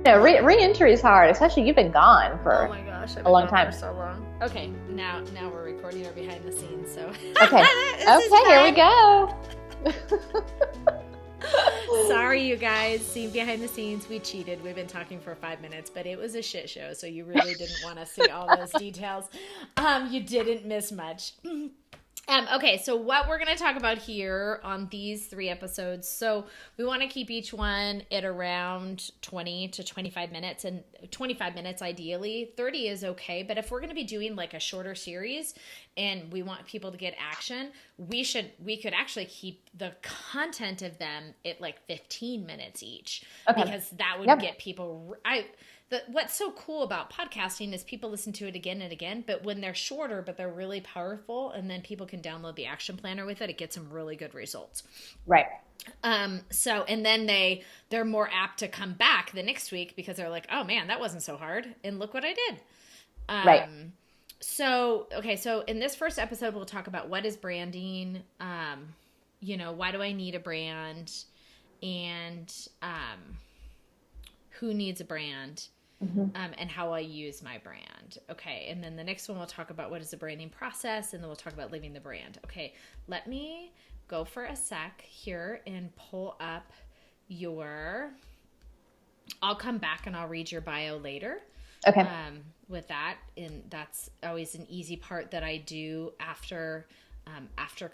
No, re-entry is hard, especially you've been gone Oh for my gosh, I've a been long gone for time. so long. Okay, now we're recording our behind the scenes, so Okay. this is Okay, here we fun. go. Sorry, you guys. Seen behind the scenes, we cheated. We've been talking for 5 minutes, but it was a shit show, so you really didn't want to see all those details. You didn't miss much. Okay, so what we're going to talk about here on these 3 episodes. So we want to keep each one at around 20 to 25 minutes, and 25 minutes ideally. 30 is okay, but if we're going to be doing like a shorter series and we want people to get action, we could actually keep the content of them at like 15 minutes each, Okay. because that would Yep. get people what's so cool about podcasting is people listen to it again and again, but when they're shorter, but they're really powerful, and then people can download the action planner with it gets some really good results. Right. So, and then they're more apt to come back the next week because they're like, oh man, that wasn't so hard. And look what I did. Right. So, okay. So in this first episode, we'll talk about what is branding, why do I need a brand, and, who needs a brand, and how I use my brand. Okay. And then the next one, we'll talk about what is the branding process, and then we'll talk about living the brand. Okay. Let me go for a sec here and pull up I'll come back and I'll read your bio later. Okay. With that. And that's always an easy part that I do after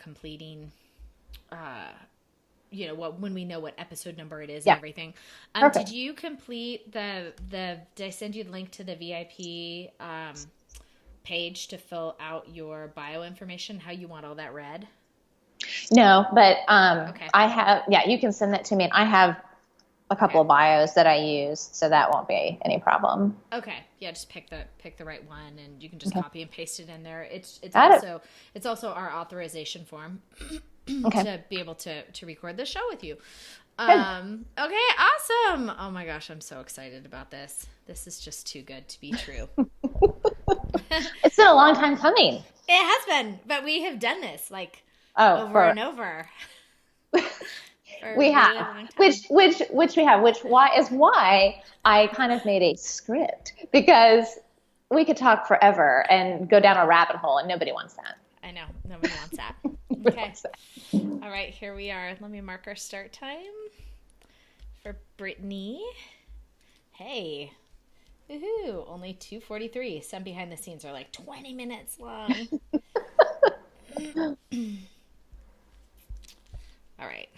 completing, when we know what episode number it is and everything. Did you complete did I send you the link to the VIP page to fill out your bio information, how you want all that read? No, but Okay. I have, you can send that to me. And I have a couple of bios that I use, so that won't be any problem. Okay. Yeah, just pick the right one, and you can just copy and paste it in there. It's also our authorization form to be able to record the show with you. Okay, awesome. Oh my gosh, I'm so excited about this. This is just too good to be true. It's been a long time coming. It has been, but we have done this over and over. We have, which we have, is why I kind of made a script, because we could talk forever and go down a rabbit hole, and nobody wants that. I know, nobody wants that. Okay. All right, here we are. Let me mark our start time for Brittany. Hey. Woohoo, only 2:43. Some behind the scenes are like 20 minutes long. All right.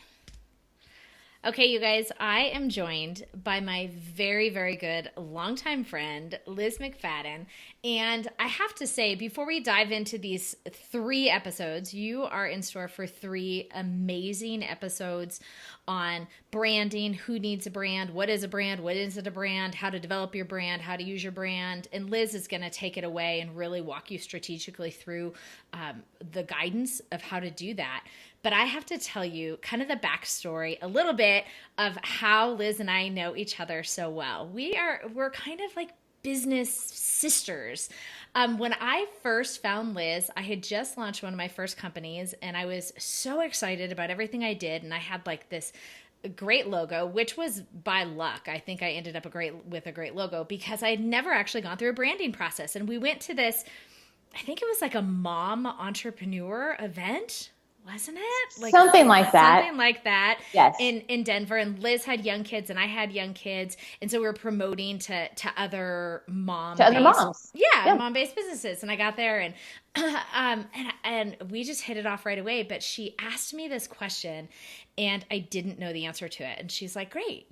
Okay, you guys, I am joined by my very, very good longtime friend, Liz McFadden. And I have to say, before we dive into these 3 episodes, you are in store for 3 amazing episodes on branding, who needs a brand, what is a brand, what isn't a brand, how to develop your brand, how to use your brand. And Liz is going to take it away and really walk you strategically through the guidance of how to do that. But I have to tell you kind of the backstory, a little bit of how Liz and I know each other so well. We're kind of like business sisters. When I first found Liz, I had just launched one of my first companies, and I was so excited about everything I did. And I had like this great logo, which was by luck. I think I ended up with a great logo because I had never actually gone through a branding process. And we went to this, I think it was like a mom entrepreneur event. Wasn't it? Something like that. Something like that. Yes. In Denver. And Liz had young kids and I had young kids. And so we were promoting to other moms. Yeah, mom-based businesses. And I got there and and we just hit it off right away. But she asked me this question and I didn't know the answer to it. And she's like, great,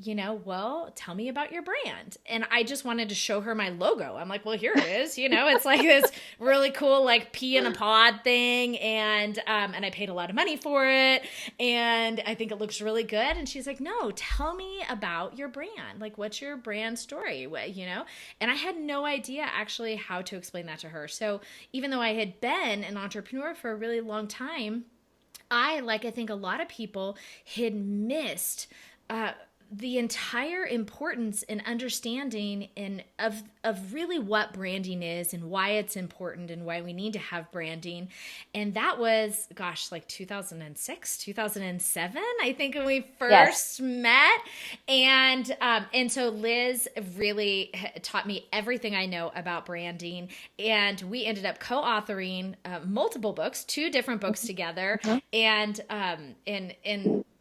well, tell me about your brand. And I just wanted to show her my logo. I'm like, well, here it is. It's like this really cool, like pea in a pod thing. And I paid a lot of money for it. And I think it looks really good. And she's like, no, tell me about your brand. Like, what's your brand story? And I had no idea actually how to explain that to her. So even though I had been an entrepreneur for a really long time, I think a lot of people had missed the entire importance and understanding of really what branding is and why it's important and why we need to have branding. And that was, gosh, like 2006, 2007, I think, when we first met. And so Liz really taught me everything I know about branding. And we ended up co-authoring multiple books, 2 different books together. And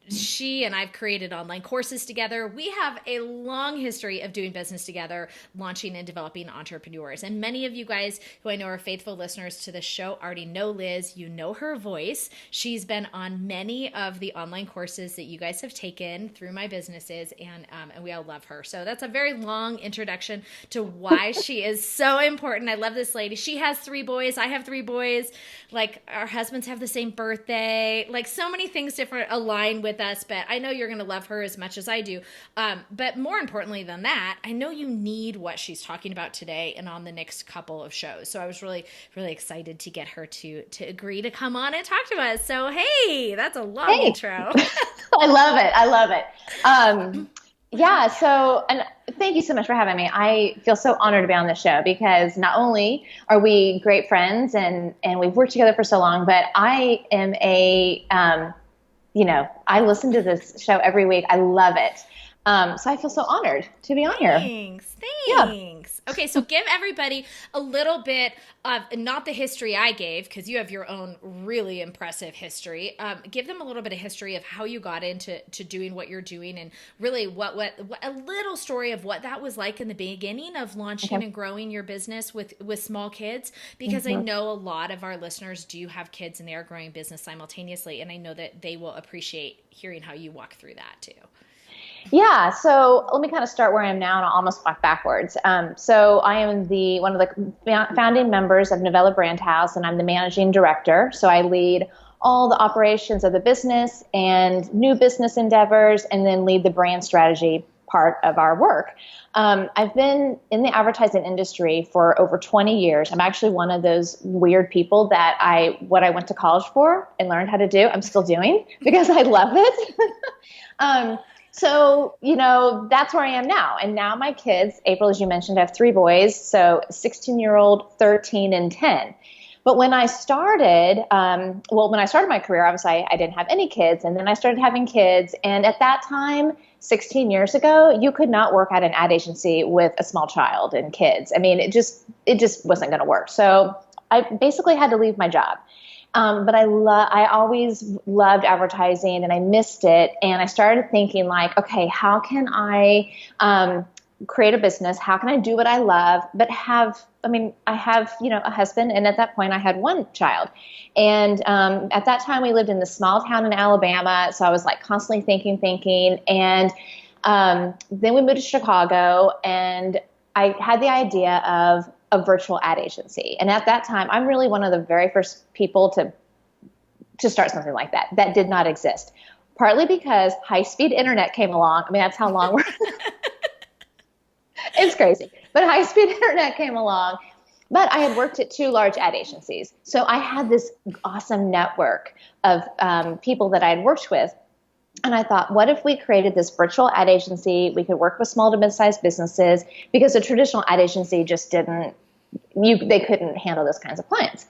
she and I've created online courses together. We have a long history of doing business together, launching and developing entrepreneurs. And many of you guys who I know are faithful listeners to the show already know Liz. You know her voice. She's been on many of the online courses that you guys have taken through my businesses, and we all love her. So that's a very long introduction to why she is so important. I love this lady. She has 3 boys. I have 3 boys. Like, our husbands have the same birthday. Like, so many things different align with us, but I know you're going to love her as much as I do. But more importantly than that, I know you need what she's talking about today and on the next couple of shows. So I was really, really excited to get her to agree to come on and talk to us. So, hey, that's a long intro. I love it. I love it. Yeah. So, and thank you so much for having me. I feel so honored to be on the show because not only are we great friends and we've worked together for so long, but I am I listen to this show every week. I love it. So I feel so honored to be on here. Thanks. Yeah. Okay, so give everybody a little bit of, not the history I gave, because you have your own really impressive history. Give them a little bit of history of how you got into doing what you're doing, and really what a little story of what that was like in the beginning of launching and growing your business with small kids, because I know a lot of our listeners do have kids and they are growing business simultaneously, and I know that they will appreciate hearing how you walk through that too. Yeah, so let me kind of start where I am now, and I'll almost walk backwards. So I am one of the founding members of Novella Brand House, and I'm the managing director. So I lead all the operations of the business and new business endeavors, and then lead the brand strategy part of our work. I've been in the advertising industry for over 20 years. I'm actually one of those weird people that what I went to college for and learned how to do, I'm still doing because I love it. So, that's where I am now. And now my kids, April, as you mentioned, I have 3 boys, so 16-year-old, 13, and 10. But when I started, my career, obviously I didn't have any kids, and then I started having kids. And at that time, 16 years ago, you could not work at an ad agency with a small child and kids. I mean, it just wasn't going to work. So I basically had to leave my job. But I always loved advertising, and I missed it. And I started thinking like, okay, how can I create a business? How can I do what I love, but I have, a husband. And at that point I had 1 child. And at that time we lived in this small town in Alabama. So I was like constantly thinking. And then we moved to Chicago, and I had the idea of a virtual ad agency. And at that time, I'm really one of the very first people to start something like that. That did not exist. Partly because high-speed internet came along. I mean, that's how long it's crazy. But high-speed internet came along. But I had worked at 2 large ad agencies. So I had this awesome network of people that I had worked with. And I thought, what if we created this virtual ad agency? We could work with small to mid-sized businesses, because a traditional ad agency just they couldn't handle those kinds of clients.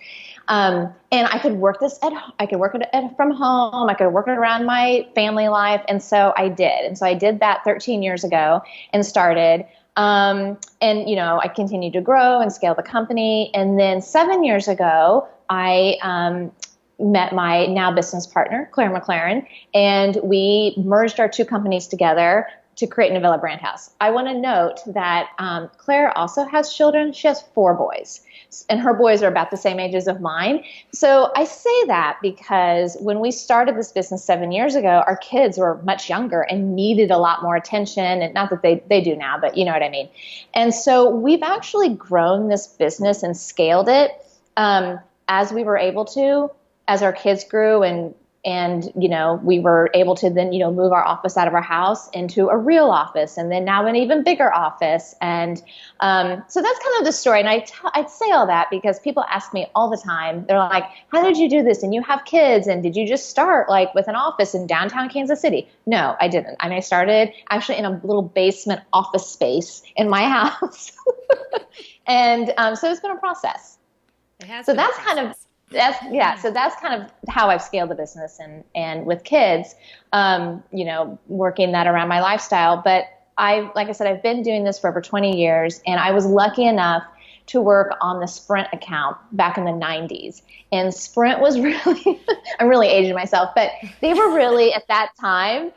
And I could work I could work it from home. I could work it around my family life. And so I did. And so I did that 13 years ago and started. And I continued to grow and scale the company. And then 7 years ago, I met my now business partner, Claire McLaren, and we merged our 2 companies together to create Novella Brand House. I want to note that Claire also has children. She has 4 boys, and her boys are about the same ages of mine. So I say that because when we started this business 7 years ago, our kids were much younger and needed a lot more attention. And not that they do now, but you know what I mean. And so we've actually grown this business and scaled it as we were able to, as our kids grew and And, we were able to then, move our office out of our house into a real office, and then now an even bigger office. And so that's kind of the story. And I'd say all that because people ask me all the time. They're like, how did you do this? And you have kids, and did you just start like with an office in downtown Kansas City? No, I didn't. And I started actually in a little basement office space in my house. And so it's been a process. It has so been a that's process. kind of So that's kind of how I've scaled the business, and with kids, working that around my lifestyle. But like I said, I've been doing this for over 20 years, and I was lucky enough to work on the Sprint account back in the 90s. And Sprint was really, I'm really aging myself, but they were really at that time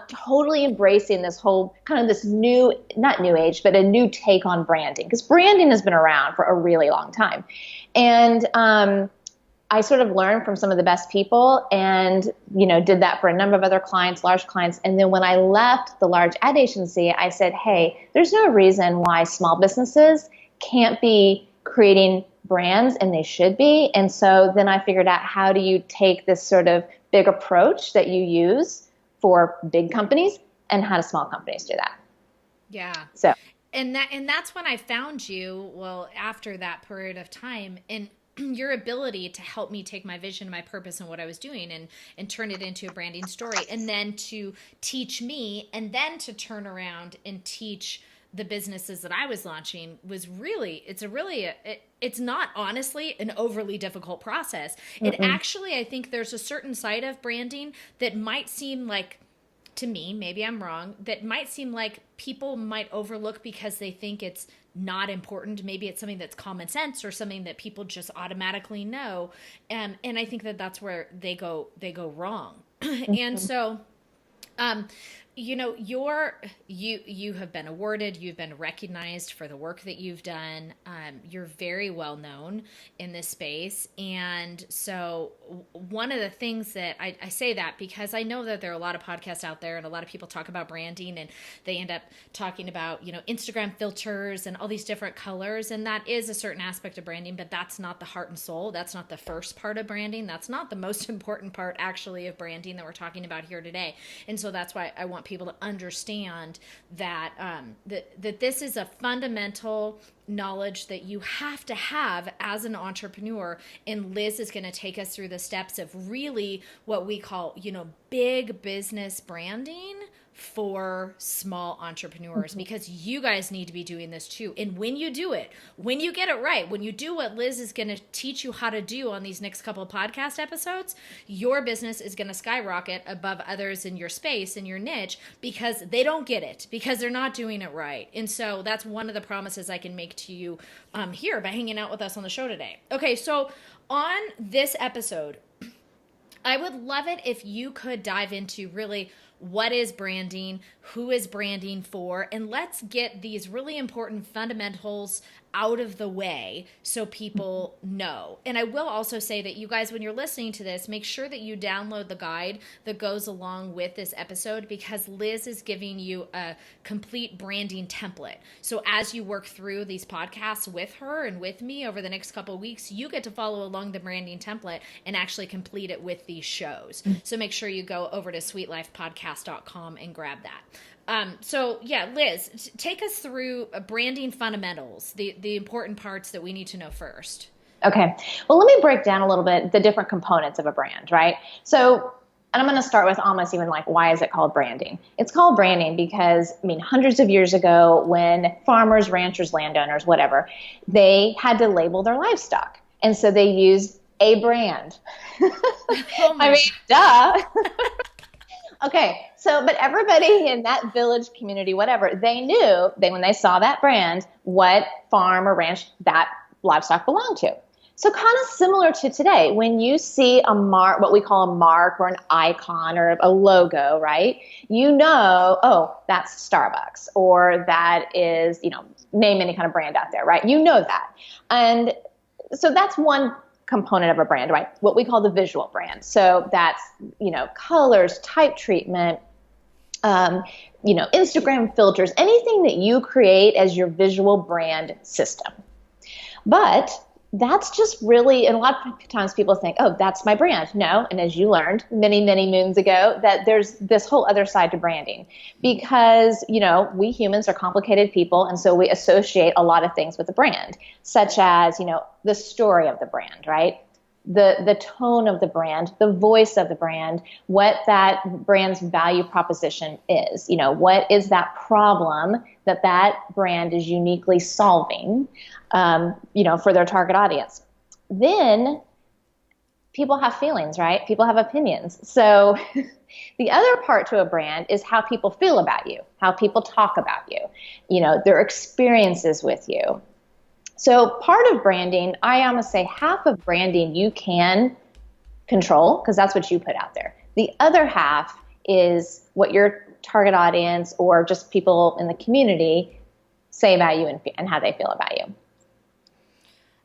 totally embracing this whole kind of this new, not new age, but a new take on branding, because branding has been around for a really long time. And I sort of learned from some of the best people and, did that for a number of other clients, large clients. And then when I left the large ad agency, I said, hey, there's no reason why small businesses can't be creating brands, and they should be. And so then I figured out, how do you take this sort of big approach that you use for big companies, and how do small companies do that? Yeah. So, and that's when I found you. Well, after that period of time, and your ability to help me take my vision, my purpose, and what I was doing, and turn it into a branding story, and then to teach me, and then to turn around and teach the businesses that I was launching was really, it's not honestly an overly difficult process. It actually, I think there's a certain side of branding that might seem like, to me, maybe I'm wrong, that might seem like people might overlook because they think it's not important. Maybe it's something that's common sense or something that people just automatically know. And I think that that's where they go wrong. And so, you have been awarded, you've been recognized for the work that you've done. You're very well known in this space. And so one of the things that I say that because I know that there are a lot of podcasts out there and a lot of people talk about branding, and they end up talking about, Instagram filters and all these different colors. And that is a certain aspect of branding, but that's not the heart and soul. That's not the first part of branding. That's not the most important part actually of branding that we're talking about here today. And so that's why I want people to understand that that this is a fundamental knowledge that you have to have as an entrepreneur. And Liz is going to take us through the steps of really what we call, big business branding for small entrepreneurs, because you guys need to be doing this too. And when you do it, when you get it right, when you do what Liz is going to teach you how to do on these next couple of podcast episodes, your business is going to skyrocket above others in your space, in your niche, because they don't get it, because they're not doing it right. And so that's one of the promises I can make to you here by hanging out with us on the show today. Okay, so on this episode, I would love it if you could dive into really what is branding, who is branding for, and let's get these really important fundamentals out of the way so people know. And I will also say that you guys, when you're listening to this, make sure that you download the guide that goes along with this episode, because Liz is giving you a complete branding template. So as you work through these podcasts with her and with me over the next couple of weeks, you get to follow along the branding template and actually complete it with these shows. So make sure you go over to SweetLifePodcast.com and grab that. So yeah, Liz, take us through branding fundamentals, the important parts that we need to know first. Okay. Well, let me break down a little bit the different components of a brand, right? So, and I'm going to start with almost even like, why is it called branding? It's called branding because, hundreds of years ago, when farmers, ranchers, landowners, whatever, they had to label their livestock. And so they used a brand. Duh. Okay, so, but everybody in that village, community, whatever, they knew when they saw that brand, what farm or ranch that livestock belonged to. So kind of similar to today, when you see a mark, what we call a mark or an icon or a logo, right? Oh, that's Starbucks, or that is, name any kind of brand out there, right? You know that. And so that's one component of a brand, right? What we call the visual brand. So that's, colors, type treatment, Instagram filters, anything that you create as your visual brand system. But that's just really, and a lot of times people think, oh, that's my brand. No. And as you learned many, many moons ago, that there's this whole other side to branding because, we humans are complicated people. And so we associate a lot of things with the brand, such as, the story of the brand, right? The tone of the brand, the voice of the brand, what that brand's value proposition is. What is that problem that brand is uniquely solving, for their target audience. Then people have feelings, right? People have opinions. So the other part to a brand is how people feel about you, how people talk about you, their experiences with you. So part of branding, I almost say half of branding you can control because that's what you put out there. The other half is what your target audience or just people in the community say about you and how they feel about you.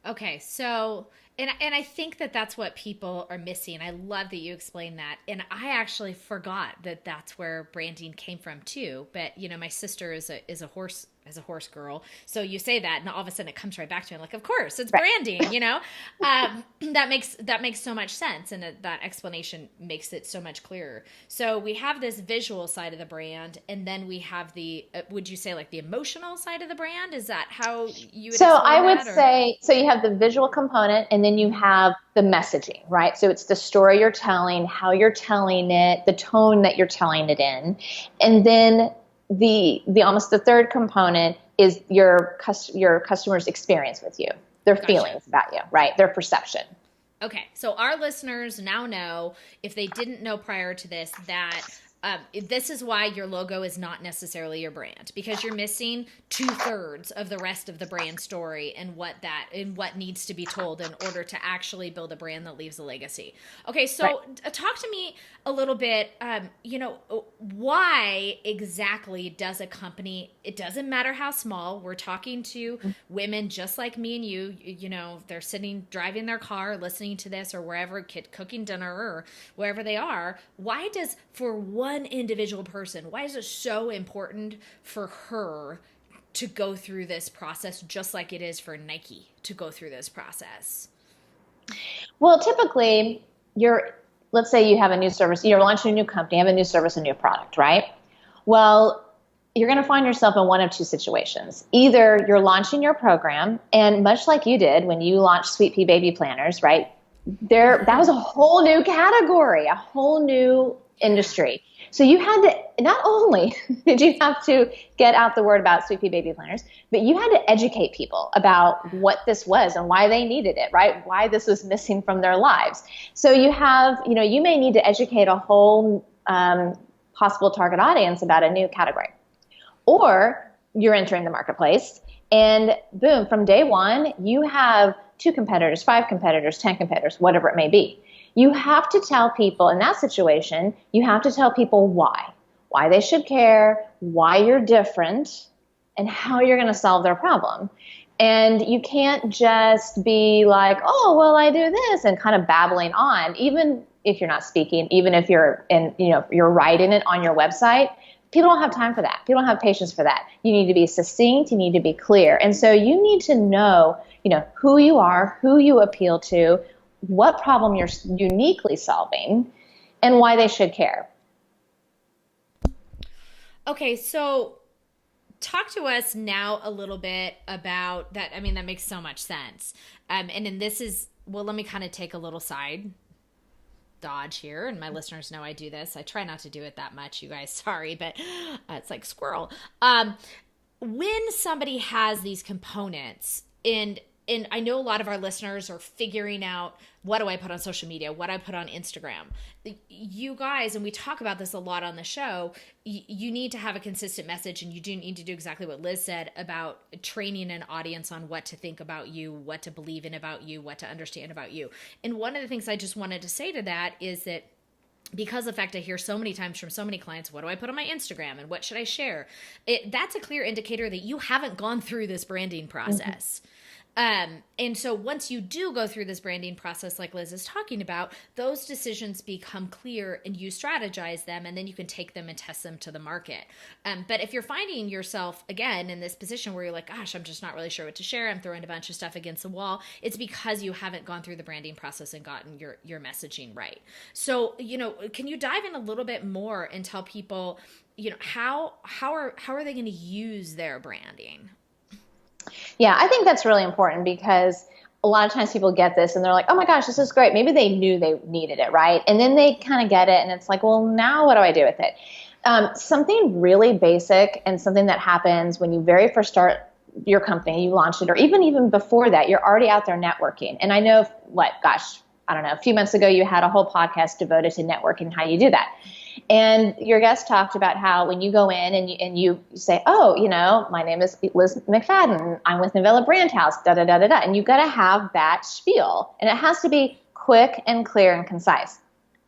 Okay, so and I think that that's what people are missing. I love that you explained that, and I actually forgot that that's where branding came from too. But my sister is a horse girl, so you say that, and all of a sudden it comes right back to me. Like, of course, it's branding. That makes so much sense, and that explanation makes it so much clearer. So we have this visual side of the brand, and then we have the would you say like the emotional side of the brand? Is that how you would? So I would say, so you have the visual component, and then you have the messaging, right? So it's the story you're telling, how you're telling it, the tone that you're telling it in, and then the almost the third component is your customer's experience with you, their feelings about you, right? Their perception. Okay, so our listeners now know, if they didn't know prior to this, that this is why your logo is not necessarily your brand, because you're missing 2/3 of the rest of the brand story and what needs to be told in order to actually build a brand that leaves a legacy. Okay, so right. Talk to me a little bit, why exactly does a company, it doesn't matter how small, we're talking to women just like me and you, they're sitting, driving their car, listening to this or wherever, cooking dinner or wherever they are. Why does, for one individual person, why is it so important for her to go through this process just like it is for Nike to go through this process? Well, typically let's say you have a new service, you're launching a new company, you have a new service, a new product, right? Well, you're going to find yourself in one of two situations. Either you're launching your program, and much like you did when you launched Sweet Pea Baby Planners, right? That was a whole new category, a whole new industry. So you had to, not only did you have to get out the word about Sweet Pea Baby Planners, but you had to educate people about what this was and why they needed it, right? Why this was missing from their lives. So you have, you may need to educate a whole possible target audience about a new category. Or you're entering the marketplace and boom, from day one, you have 2 competitors, 5 competitors, 10 competitors, whatever it may be. You have to tell people in that situation, you have to tell people why they should care, why you're different, and how you're going to solve their problem. And you can't just be like, oh, well, I do this, and kind of babbling on, even if you're not speaking, even if you're you're writing it on your website. People don't have time for that. People don't have patience for that. You need to be succinct. You need to be clear. And so you need to know, who you are, who you appeal to, what problem you're uniquely solving, and why they should care. Okay, so talk to us now a little bit about that. I mean, that makes so much sense. And then this is, well, let me kind of take a little side dodge here, and my listeners know I do this. I try not to do it that much, you guys. Sorry, but it's like squirrel. When somebody has these components, and I know a lot of our listeners are figuring out, what do I put on social media? What do I put on Instagram? You guys, and we talk about this a lot on the show, you need to have a consistent message, and you do need to do exactly what Liz said about training an audience on what to think about you, what to believe in about you, what to understand about you. And one of the things I just wanted to say to that is that, because of the fact I hear so many times from so many clients, what do I put on my Instagram and what should I share? That's a clear indicator that you haven't gone through this branding process. Mm-hmm. And so once you do go through this branding process, like Liz is talking about, those decisions become clear and you strategize them, and then you can take them and test them to the market. But if you're finding yourself again in this position where you're like, gosh, I'm just not really sure what to share, I'm throwing a bunch of stuff against the wall, it's because you haven't gone through the branding process and gotten your messaging right. So, can you dive in a little bit more and tell people, how are they going to use their branding? Yeah, I think that's really important because a lot of times people get this and they're like, oh my gosh, this is great. Maybe they knew they needed it, right? And then they kind of get it and it's like, well, now what do I do with it? Something really basic and something that happens when you very first start your company, you launch it, or even before that, you're already out there networking. And I know I don't know, a few months ago, you had a whole podcast devoted to networking and how you do that. And your guest talked about how when you go in and you say, oh, my name is Liz McFadden. I'm with Novella Brand House, da-da-da-da-da. And you've got to have that spiel. And it has to be quick and clear and concise.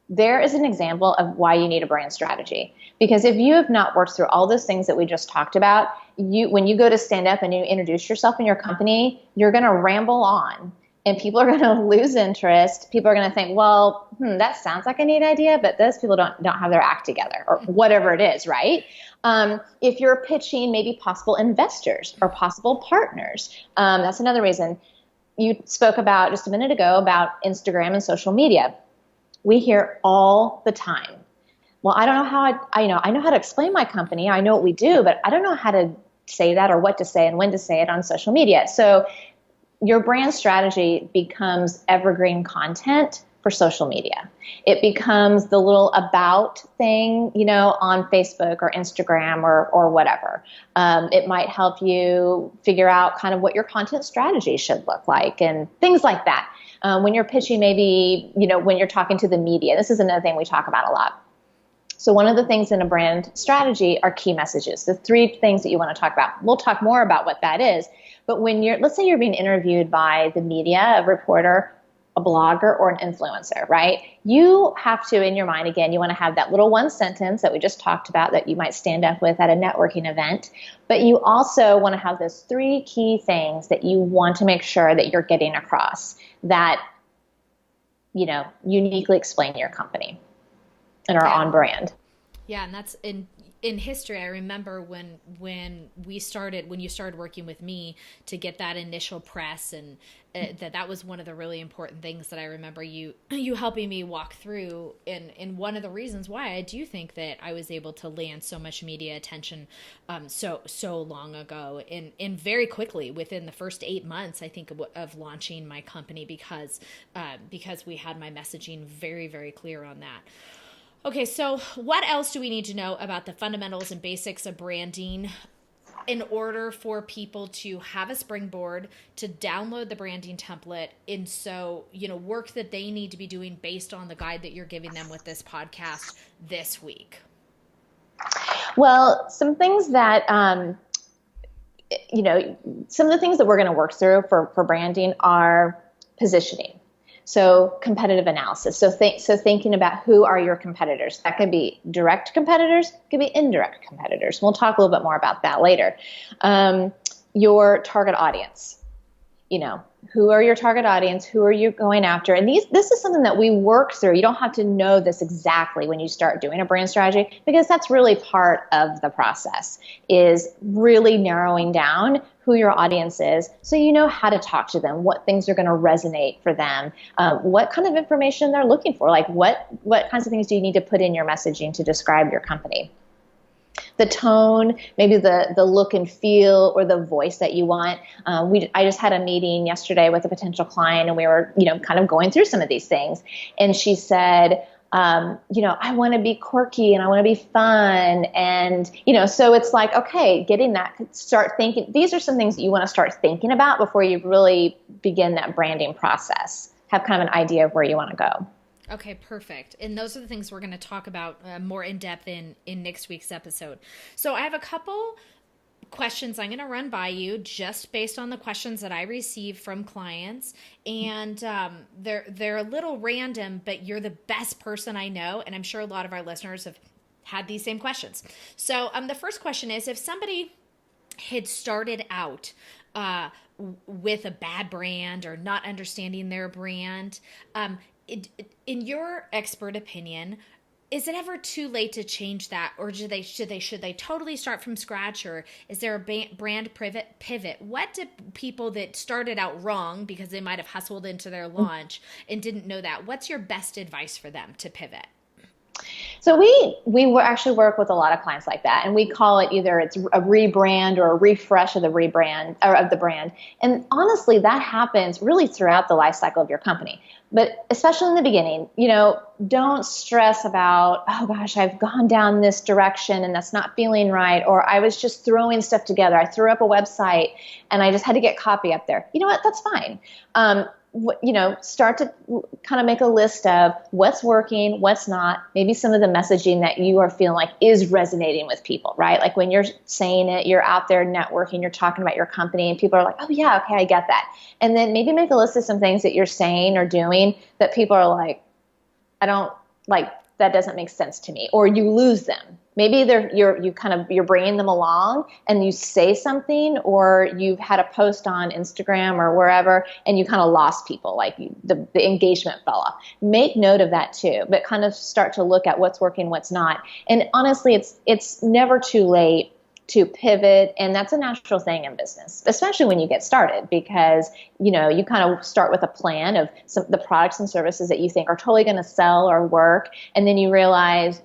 There is an example of why you need a brand strategy. Because if you have not worked through all those things that we just talked about, when you go to stand up and you introduce yourself and your company, you're going to ramble on. And people are going to lose interest. People are going to think, well, that sounds like a neat idea, but those people don't have their act together, or whatever it is, right? If you're pitching maybe possible investors or possible partners, that's another reason. You spoke about just a minute ago about Instagram and social media. We hear all the time, well, I don't know how I know how to explain my company. I know what we do, but I don't know how to say that or what to say and when to say it on social media. So your brand strategy becomes evergreen content for social media. It becomes the little about thing, on Facebook or Instagram or whatever. It might help you figure out kind of what your content strategy should look like and things like that. When you're pitching, maybe, when you're talking to the media, this is another thing we talk about a lot. So one of the things in a brand strategy are key messages, the 3 things that you want to talk about. We'll talk more about what that is. But when let's say you're being interviewed by the media, a reporter, a blogger, or an influencer, right? You have to, in your mind, again, you want to have that little one sentence that we just talked about that you might stand up with at a networking event. But you also want to have those 3 key things that you want to make sure that you're getting across that, uniquely explain your company and are on brand. Yeah, and that's in history. I remember when you started working with me to get that initial press, and that was one of the really important things that I remember you helping me walk through, and one of the reasons why I do think that I was able to land so much media attention so long ago and very quickly within the first 8 months, I think, of launching my company, because we had my messaging very, very clear on that. Okay, so what else do we need to know about the fundamentals and basics of branding in order for people to have a springboard to download the branding template? And so, work that they need to be doing based on the guide that you're giving them with this podcast this week? Well, some things that, some of the things that we're going to work through for branding are positioning. So competitive analysis. So thinking about who are your competitors. That could be direct competitors, could be indirect competitors. We'll talk a little bit more about that later. Your target audience. Who are your target audience? Who are you going after? And this is something that we work through. You don't have to know this exactly when you start doing a brand strategy, because that's really part of the process, is really narrowing down who your audience is, so you know how to talk to them, what things are going to resonate for them, what kind of information they're looking for, like what kinds of things do you need to put in your messaging to describe your company. The tone, maybe the look and feel, or the voice that you want. I just had a meeting yesterday with a potential client, and we were, kind of going through some of these things. And she said, I want to be quirky and I want to be fun. And, so it's like, okay, getting that, start thinking. These are some things that you want to start thinking about before you really begin that branding process. Have kind of an idea of where you want to go. Okay, perfect. And those are the things we're going to talk about more in depth in next week's episode. So I have a couple questions I'm going to run by you just based on the questions that I receive from clients. And they're a little random, but you're the best person I know. And I'm sure a lot of our listeners have had these same questions. So the first question is, if somebody had started out with a bad brand or not understanding their brand. In your expert opinion, is it ever too late to change that, or should they totally start from scratch, or is there a brand pivot? What do people that started out wrong because they might have hustled into their launch and didn't know that? What's your best advice for them to pivot? So we actually work with a lot of clients like that, and we call it either it's a rebrand or a refresh of the rebrand or of the brand. And honestly, that happens really throughout the life cycle of your company. But especially in the beginning, don't stress about, oh gosh, I've gone down this direction and that's not feeling right, or I was just throwing stuff together. I threw up a website and I just had to get copy up there. You know what? That's fine. Start to kind of make a list of what's working, what's not, maybe some of the messaging that you are feeling like is resonating with people, right? Like when you're saying it, you're out there networking, you're talking about your company, and people are like, oh yeah, okay, I get that. And then maybe make a list of some things that you're saying or doing that people are like, I don't like, that doesn't make sense to me, or you lose them. Maybe you're bringing them along and you say something, or you've had a post on Instagram or wherever and you kind of lost people, like the engagement fell off. Make note of that too, but kind of start to look at what's working, what's not. And honestly, it's never too late to pivot, and that's a natural thing in business, especially when you get started, because you kind of start with a plan of the products and services that you think are totally going to sell or work, and then you realize,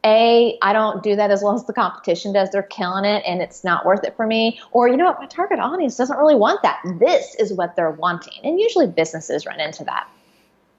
I don't do that as well as the competition does. They're killing it and it's not worth it for me. Or, you know what, my target audience doesn't really want that. This is what they're wanting. And usually businesses run into that.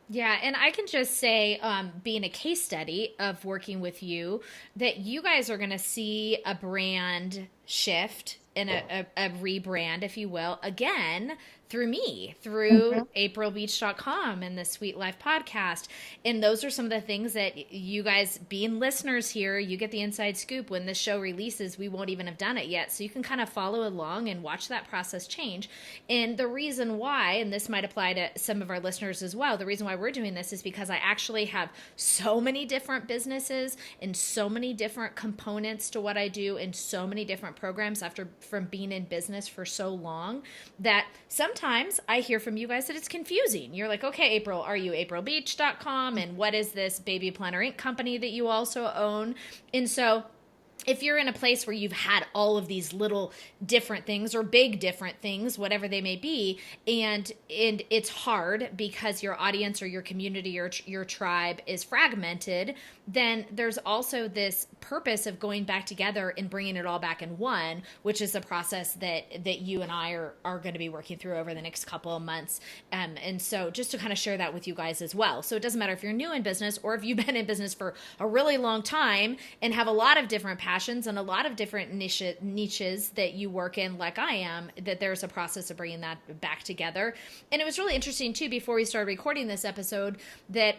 Yeah, and I can just say, being a case study of working with you, that you guys are going to see a brand shift and a rebrand, if you will, again through me, through aprilbeach.com and the Sweet Life podcast. And those are some of the things that you guys, being listeners here, you get the inside scoop. When this show releases, we won't even have done it yet. So you can kind of follow along and watch that process change. And the reason why, and this might apply to some of our listeners as well, the reason why we're doing this is because I actually have so many different businesses and so many different components to what I do and so many different programs from being in business for so long, that sometimes I hear from you guys that it's confusing. You're like, okay, April, are you aprilbeach.com? And what is this Baby Planner Inc. company that you also own? And so if you're in a place where you've had all of these little different things or big different things, whatever they may be, and it's hard because your audience or your community or your tribe is fragmented, then there's also this purpose of going back together and bringing it all back in one, which is a process that you and I are going to be working through over the next couple of months. And so just to kind of share that with you guys as well. So it doesn't matter if you're new in business or if you've been in business for a really long time and have a lot of different passions and a lot of different niches that you work in, like I am, that there's a process of bringing that back together. And it was really interesting too, before we started recording this episode, that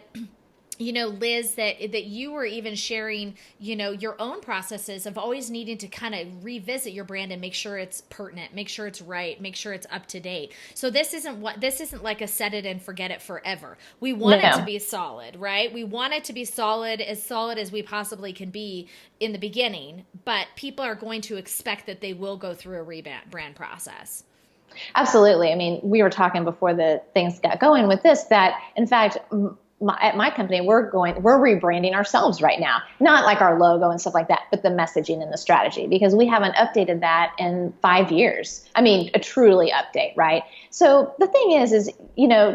Liz, that you were even sharing, your own processes of always needing to kind of revisit your brand and make sure it's pertinent, make sure it's right, make sure it's up to date. So this isn't like a set it and forget it forever. We want it to be solid, right? We want it to be solid as we possibly can be in the beginning, but people are going to expect that they will go through a rebrand process. Absolutely. I mean, we were talking before the things got going with this, that in fact, at my company, we're rebranding ourselves right now. Not like our logo and stuff like that, but the messaging and the strategy, because we haven't updated that in 5 years. I mean, a truly update, right? So the thing is,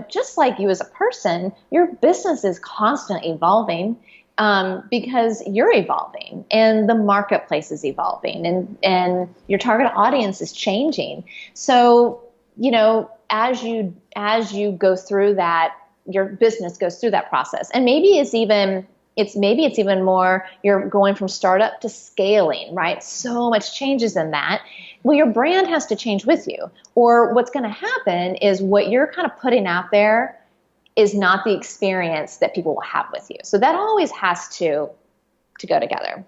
just like you as a person, your business is constantly evolving, because you're evolving and the marketplace is evolving and your target audience is changing. So, as you go through that, your business goes through that process. And maybe it's even more, you're going from startup to scaling, right? So much changes in that. Well, your brand has to change with you. Or what's going to happen is what you're kind of putting out there is not the experience that people will have with you. So that always has to go together.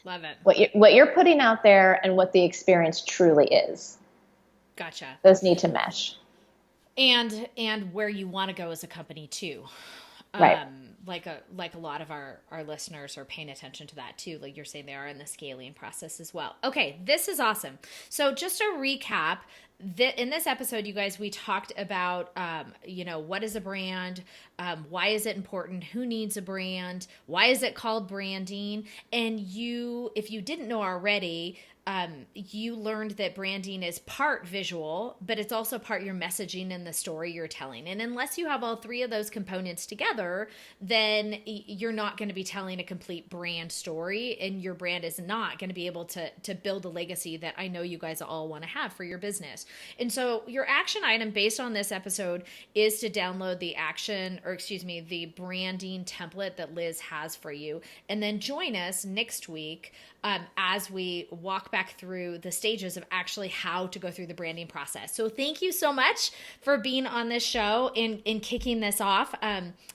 Love it. What you're putting out there and what the experience truly is. Gotcha. Those need to mesh. And where you want to go as a company too. Right. like a lot of our listeners are paying attention to that too. Like you're saying, they are in the scaling process as well. Okay, this is awesome. So just a recap, in this episode, you guys, we talked about, what is a brand? Why is it important? Who needs a brand? Why is it called branding? And if you didn't know already, you learned that branding is part visual, but it's also part your messaging and the story you're telling. And unless you have all three of those components together, then you're not going to be telling a complete brand story, and your brand is not going to be able to build a legacy that I know you guys all want to have for your business. And so your action item based on this episode is to download the branding template that Liz has for you, and then join us next week as we walk back through the stages of actually how to go through the branding process. So thank you so much for being on this show and kicking this off.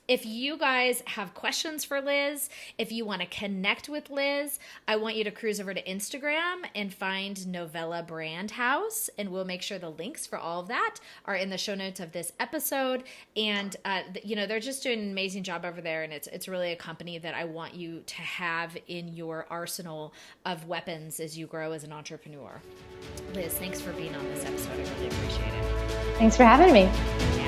If you guys have questions for Liz, if you want to connect with Liz, I want you to cruise over to Instagram and find Novella Brand House, and we'll make sure the links for all of that are in the show notes of this episode. And they're just doing an amazing job over there, and it's really a company that I want you to have in your arsenal of weapons as you grow as an entrepreneur. Liz, thanks for being on this episode. I really appreciate it. Thanks for having me.